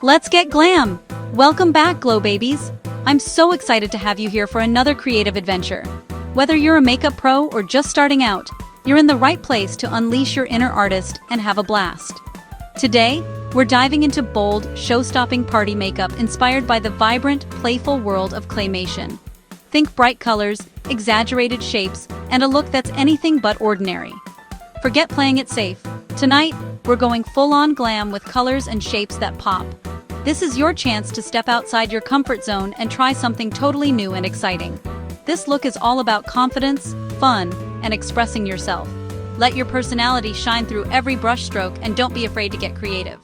Let's get glam! Welcome back, Glow Babies! I'm so excited to have you here for another creative adventure. Whether you're a makeup pro or just starting out, you're in the right place to unleash your inner artist and have a blast. Today, we're diving into bold, show-stopping party makeup inspired by the vibrant, playful world of claymation. Think bright colors, exaggerated shapes, and a look that's anything but ordinary. Forget playing it safe. Tonight, we're going full-on glam with colors and shapes that pop. This is your chance to step outside your comfort zone and try something totally new and exciting. This look is all about confidence, fun, and expressing yourself. Let your personality shine through every brushstroke and don't be afraid to get creative.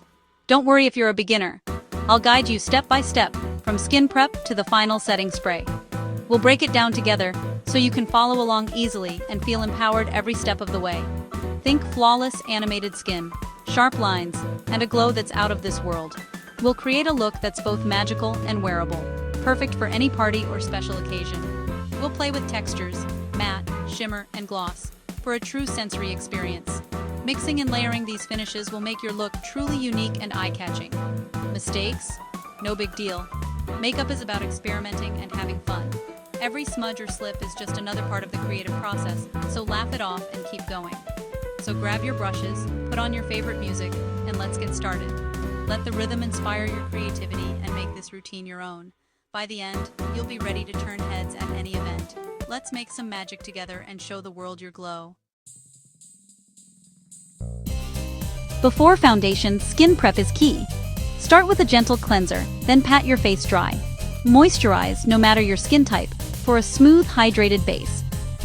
Don't worry if you're a beginner. I'll guide you step by step, from skin prep to the final setting spray. We'll break it down together so you can follow along easily and feel empowered every step of the way. Think flawless animated skin, sharp lines, and a glow that's out of this world. We'll create a look that's both magical and wearable, perfect for any party or special occasion. We'll play with textures, matte, shimmer, and gloss, for a true sensory experience. Mixing and layering these finishes will make your look truly unique and eye-catching. Mistakes? No big deal. Makeup is about experimenting and having fun. Every smudge or slip is just another part of the creative process, so laugh it off and keep going. So grab your brushes, put on your favorite music, and let's get started. Let the rhythm inspire your creativity and make this routine your own. By the end, you'll be ready to turn heads at any event. Let's make some magic together and show the world your glow. Before foundation, skin prep is key. Start with a gentle cleanser, then pat your face dry. Moisturize, no matter your skin type, for a smooth, hydrated base.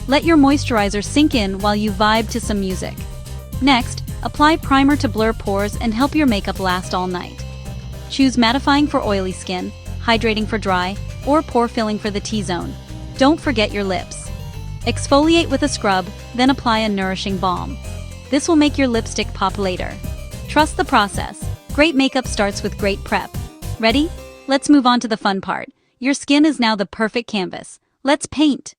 Let your moisturizer sink in while you vibe to some music. Next, apply primer to blur pores and help your makeup last all night. Choose mattifying for oily skin, hydrating for dry, or pore filling for the T-zone. Don't forget your lips. Exfoliate with a scrub, then apply a nourishing balm. This will make your lipstick pop later. Trust the process. Great makeup starts with great prep. Ready? Let's move on to the fun part. Your skin is now the perfect canvas. Let's paint.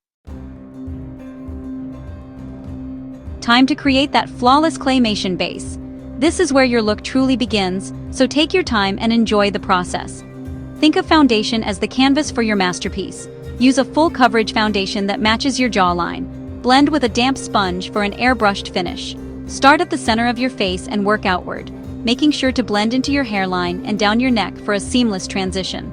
Time to create that flawless claymation base. This is where your look truly begins, so take your time and enjoy the process. Think of foundation as the canvas for your masterpiece. Use a full coverage foundation that matches your jawline. Blend with a damp sponge for an airbrushed finish. Start at the center of your face and work outward, making sure to blend into your hairline and down your neck for a seamless transition.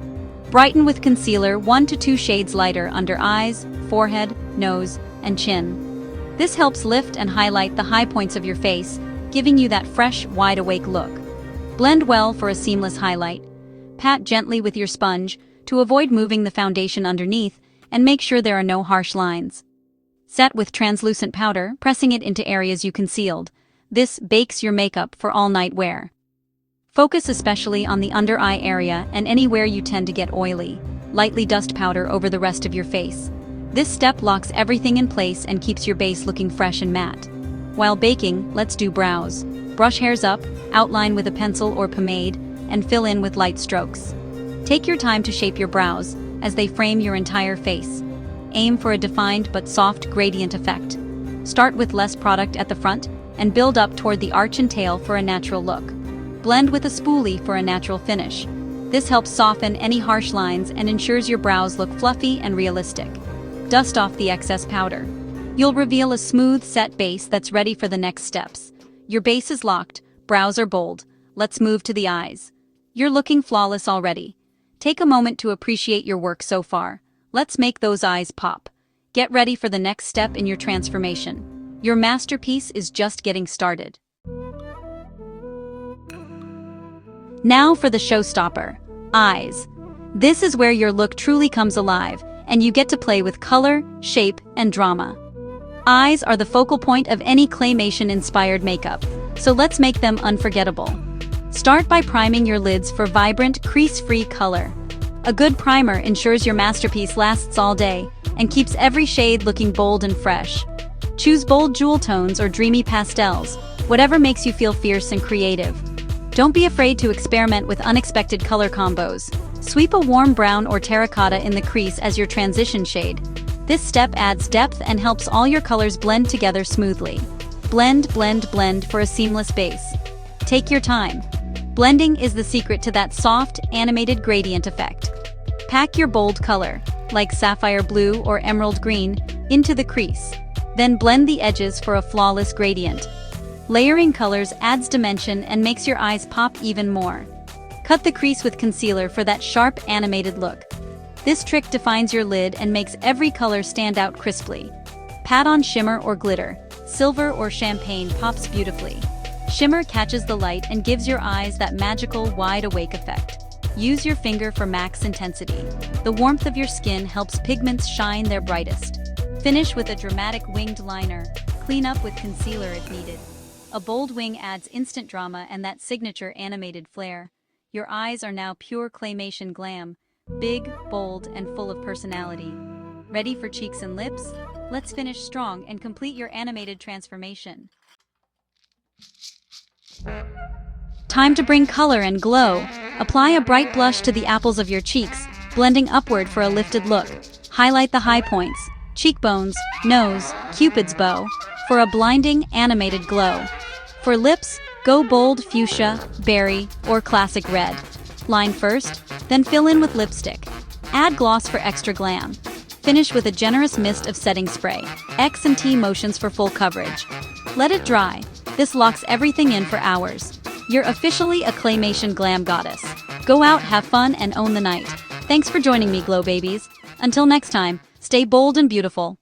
Brighten with concealer 1 to 2 shades lighter under eyes, forehead, nose, and chin. This helps lift and highlight the high points of your face, giving you that fresh, wide-awake look. Blend well for a seamless highlight. Pat gently with your sponge to avoid moving the foundation underneath and make sure there are no harsh lines. Set with translucent powder, pressing it into areas you concealed. This bakes your makeup for all-night wear. Focus especially on the under-eye area and anywhere you tend to get oily. Lightly dust powder over the rest of your face. This step locks everything in place and keeps your base looking fresh and matte. While baking, let's do brows. Brush hairs up, outline with a pencil or pomade, and fill in with light strokes. Take your time to shape your brows, as they frame your entire face. Aim for a defined but soft gradient effect. Start with less product at the front, and build up toward the arch and tail for a natural look. Blend with a spoolie for a natural finish. This helps soften any harsh lines and ensures your brows look fluffy and realistic. Dust off the excess powder. You'll reveal a smooth, set base that's ready for the next steps. Your base is locked, brows are bold. Let's move to the eyes. You're looking flawless already. Take a moment to appreciate your work so far. Let's make those eyes pop. Get ready for the next step in your transformation. Your masterpiece is just getting started. Now for the showstopper, eyes. This is where your look truly comes alive, and you get to play with color, shape, and drama. Eyes are the focal point of any claymation-inspired makeup, so let's make them unforgettable. Start by priming your lids for vibrant, crease-free color. A good primer ensures your masterpiece lasts all day and keeps every shade looking bold and fresh. Choose bold jewel tones or dreamy pastels, whatever makes you feel fierce and creative. Don't be afraid to experiment with unexpected color combos. Sweep a warm brown or terracotta in the crease as your transition shade. This step adds depth and helps all your colors blend together smoothly. Blend, blend, blend for a seamless base. Take your time. Blending is the secret to that soft, animated gradient effect. Pack your bold color, like sapphire blue or emerald green, into the crease. Then blend the edges for a flawless gradient. Layering colors adds dimension and makes your eyes pop even more. Cut the crease with concealer for that sharp, animated look. This trick defines your lid and makes every color stand out crisply. Pat on shimmer or glitter. Silver or champagne pops beautifully. Shimmer catches the light and gives your eyes that magical, wide-awake effect. Use your finger for max intensity. The warmth of your skin helps pigments shine their brightest. Finish with a dramatic winged liner. Clean up with concealer if needed. A bold wing adds instant drama and that signature animated flair. Your eyes are now pure claymation glam, big, bold, and full of personality. Ready for cheeks and lips? Let's finish strong and complete your animated transformation. Time to bring color and glow. Apply a bright blush to the apples of your cheeks, blending upward for a lifted look. Highlight the high points, cheekbones, nose, Cupid's bow, for a blinding, animated glow. For lips, go bold fuchsia, berry, or classic red. Line first, then fill in with lipstick. Add gloss for extra glam. Finish with a generous mist of setting spray. X and T motions for full coverage. Let it dry. This locks everything in for hours. You're officially a claymation glam goddess. Go out, have fun, and own the night. Thanks for joining me, Glow Babies. Until next time, stay bold and beautiful.